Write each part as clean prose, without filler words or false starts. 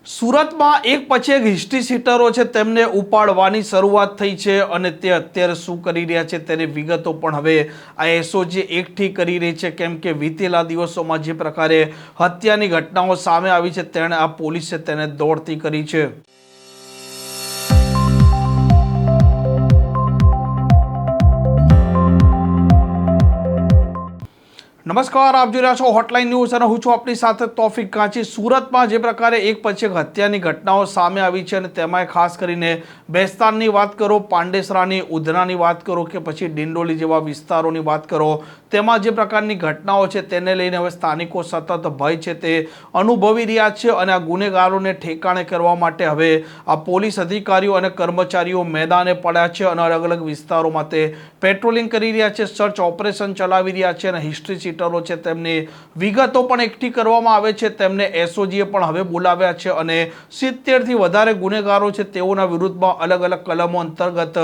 સુરતમાં એક પછી એક હિસ્ટ્રી સીટરો છે તેમને ઉપાડવાની શરૂઆત થઈ છે અને તે અત્યારે શું કરી રહ્યા છે તેની વિગતો પણ હવે આ એસઓજી એકઠી કરી રહી છે, કેમ કે વીતેલા દિવસોમાં જે પ્રકારે હત્યાની ઘટનાઓ સામે આવી છે તેણે આ પોલીસે તેને દોડતી કરી છે। નમસ્કાર, આપ જોઈ રહ્યા છો હોટલાઇન ન્યૂઝ અને હું છું આપની સાથે તોફિક કાંચી। સુરતમાં જે પ્રકારે એક પછી એક હત્યાની ઘટનાઓ સામે આવી છે અને તેમાં ખાસ કરીને બેસ્તાનની વાત કરો, પાંડેસરાની, ઉધનાની વાત કરો કે પછી ડિંડોલી જેવા વિસ્તારોની વાત કરો, તેમાં જે પ્રકારની ઘટનાઓ છે તેને લઈને હવે સ્થાનિકો સતત ભય છે તે અનુભવી રહ્યા છે અને આ ગુનેગારોને ઠેકાણે કરવા માટે હવે આ પોલીસ અધિકારીઓ અને કર્મચારીઓ મેદાને પડ્યા છે અને અલગ અલગ વિસ્તારોમાં તે પેટ્રોલિંગ કરી રહ્યા છે, સર્ચ ઓપરેશન ચલાવી રહ્યા છે અને હિસ્ટ્રી છે તેમની વિગતો પણ એકઠી કરવામાં આવે છે। તેમને એસઓજીએ પણ હવે બોલાવ્યા છે અને 70 થી વધારે ગુનેગારો છે તેઓના વિરુદ્ધમાં અલગ અલગ કલમો અંતર્ગત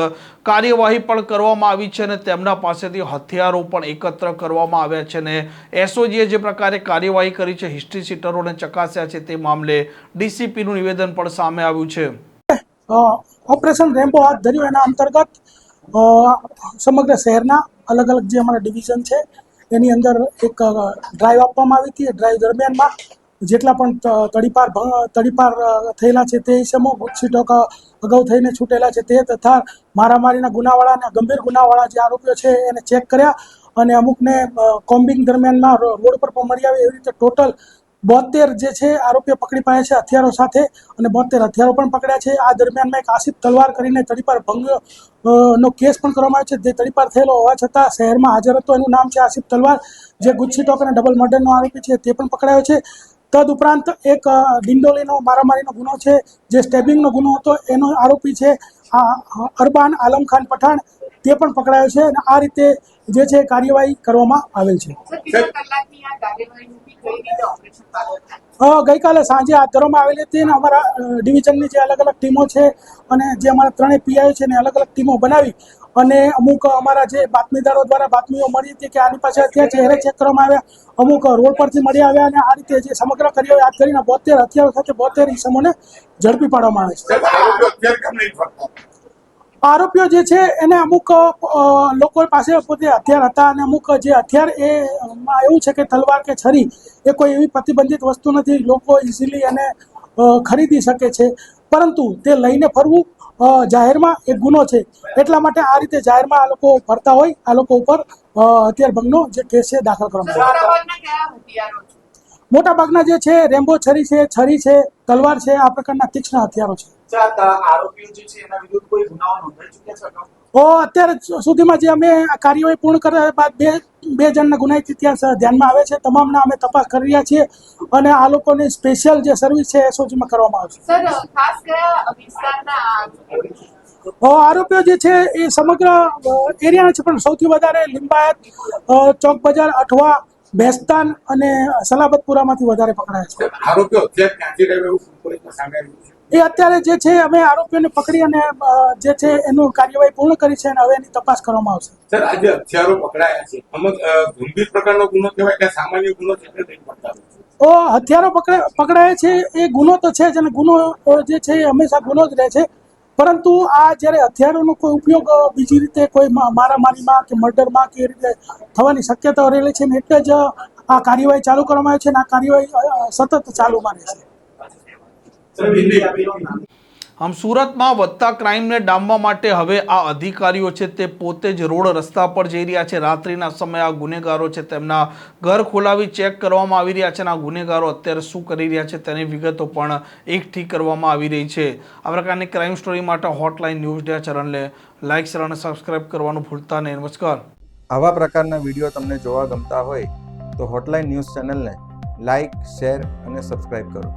કાર્યવાહી પણ કરવામાં આવી છે અને તેમના પાસેથી હથિયારો પણ એકત્ર કરવામાં આવ્યા છે અને એસઓજીએ જે પ્રકારે કાર્યવાહી કરી છે, હિસ્ટ્રી સીટરોને ચકાસ્યા છે, તે મામલે ડીસીપીનું નિવેદન પણ સામે આવ્યું છે। ઓપરેશન રેમ્બો હાથ ધર્યું એના અંતર્ગત સમગ્ર શહેરના અલગ અલગ જે અમારા ડિવિઝન છે એની અંદર એક ડ્રાઈવ આપવામાં આવી હતી। ડ્રાઈવ દરમિયાનમાં જેટલા પણ તડીપાર થયેલા છે તે ઇસમો, ગુજસીટોક અગાઉ થઈને છૂટેલા છે તે તથા મારામારીના ગુનાવાળા અને ગંભીર ગુનાવાળા જે આરોપીઓ છે એને ચેક કર્યા અને અમુકને કોમ્બિંગ દરમિયાનમાં રોડ પર પણ મળી આવે એવી રીતે ટોટલ 72 જે છે આરોપીઓ પકડી પાડ્યા છે હથિયારો સાથે અને 72 હથિયારો પણ પકડ્યા છે। આ દરમિયાનમાં એક આસિફ તલવાર કરીને તડીપાર ભંગ નો કેસ પણ કરવામાં આવ્યો છે। જે તડીપાર થયેલો હોવા છતાં શહેરમાં હાજર હતો, એનું નામ છે આસિફ તલવાર, જે ગુજસીટોક અને ડબલ મર્ડરનો આરોપી છે તે પણ પકડાયો છે। તદ ઉપરાંત એક ડિંડોલીનો મારામારીનો ગુનો છે, જે સ્ટેબિંગનો ગુનો હતો, એનો આરોપી છે અરબાન આલમ ખાન પઠાણ, તે પણ પકડાયો છે અને આ રીતે જે છે કાર્યવાહી કરવામાં આવેલ છે। ગઈકાલે સાંજે હાથ ધરવામાં આવેલી હતી અને અમારા ડિવિઝનની જે અલગ અલગ ટીમો છે અને જે અમારા ત્રણેય પીઆઈ છે એને અલગ અલગ ટીમો બનાવી અને અમુક અમારા જે બાતમીદારો દ્વારા બાતમીઓ મળી હતી કે આની પાસે હથિયાર છે એને ચેક કરવામાં આવ્યા, અમુક રોડ પરથી મળી આવ્યા અને આ રીતે જે સમગ્ર કાર્યવાહી હાથ ધરીને 72 હથિયારો સાથે 72 ઇસમોને ઝડપી પાડવામાં આવે છે। આરોપીઓ જે છે એને અમુક લોકો પાસે પોતે હથિયાર હતા અને અમુક જે હથિયાર એમાં એવું છે કે તલવાર કે છરી એ કોઈ એવી પ્રતિબંધિત વસ્તુ નથી, લોકો ઇઝીલી એને ખરીદી શકે છે, પરંતુ તે લઈને ફરવું જાહેરમાં એક ગુનો છે। એટલા માટે આ રીતે જાહેરમાં આ લોકો ફરતા હોય, આ લોકો ઉપર હથિયાર ભંગનો જે કેસ છે દાખલ કરવામાં આવ્યો। મોટાભાગના જે છે રેમ્બો છરી છે, તલવાર છે, આ પ્રકારના તીક્ષ્ણ હથિયારો છે। અત્યારે સુધીમાં જે અમે કાર્યવાહી પૂર્ણ કર્યા બાદ બે જણના ગુનાહિત ઇતિહાસ ધ્યાનમાં આવે છે, તમામના અમે તપાસ કરી રહ્યા છીએ અને આ લોકોની સ્પેશિયલ જે સર્વિસ છે એસઓજીમાં કરવામાં આવશે। આરોપીઓ જે છે એ સમગ્ર એરિયાના છે, પણ સૌથી વધારે લિંબાયત, ચોક બજાર, અઠવા, બેસ્તાન અને સલાબતપુરામાંથી વધારે પકડાયા છે। એ અત્યારે જે છે અમે આરોપીઓને પકડી અને જે છે એનું કાર્યવાહી પૂર્ણ કરી છે અને હવે એની તપાસ કરવામાં આવશે। સર, આજે હથિયારો પકડાયા છે, અમુક ગંભીર પ્રકારનો ગુનો કહેવાય કે સામાન્ય ગુનો છે? હથિયારો પકડાયા છે એ ગુનો તો છે જ અને ગુનો જે છે એ હંમેશા ગુનો જ રહે છે, પરંતુ આ જ્યારે હથિયારોનો કોઈ ઉપયોગ બીજી રીતે કોઈ મારામારીમાં કે મર્ડરમાં કે એ રીતે થવાની શક્યતાઓ રહેલી છે ને એટલે જ આ કાર્યવાહી ચાલુ કરવામાં આવી છે અને આ કાર્યવાહી સતત ચાલુમાં રહેશે। આમ સુરતમાં વધતા ક્રાઇમને ડામવા માટે હવે આ અધિકારીઓ છે તે પોતે જ રોડ રસ્તા પર જઈ રહ્યા છે। રાત્રિના સમયે આ ગુનેગારો છે તેમના ઘર ખોલાવી ચેક કરવામાં આવી રહ્યા છે અને આ ગુનેગારો અત્યારે શું કરી રહ્યા છે તેની વિગતો પણ એકઠી કરવામાં આવી રહી છે। આ પ્રકારની ક્રાઇમ સ્ટોરી માટે હોટલાઇન ન્યૂઝ ડે ચેનલને લાઇક, શેર અને સબસ્ક્રાઇબ કરવાનું ભૂલતા નહીં। નમસ્કાર। આવા પ્રકારના વિડીયો તમને જોવા ગમતા હોય તો હોટલાઇન ન્યૂઝ ચેનલને લાઇક, શેર અને સબસ્ક્રાઇબ કરો।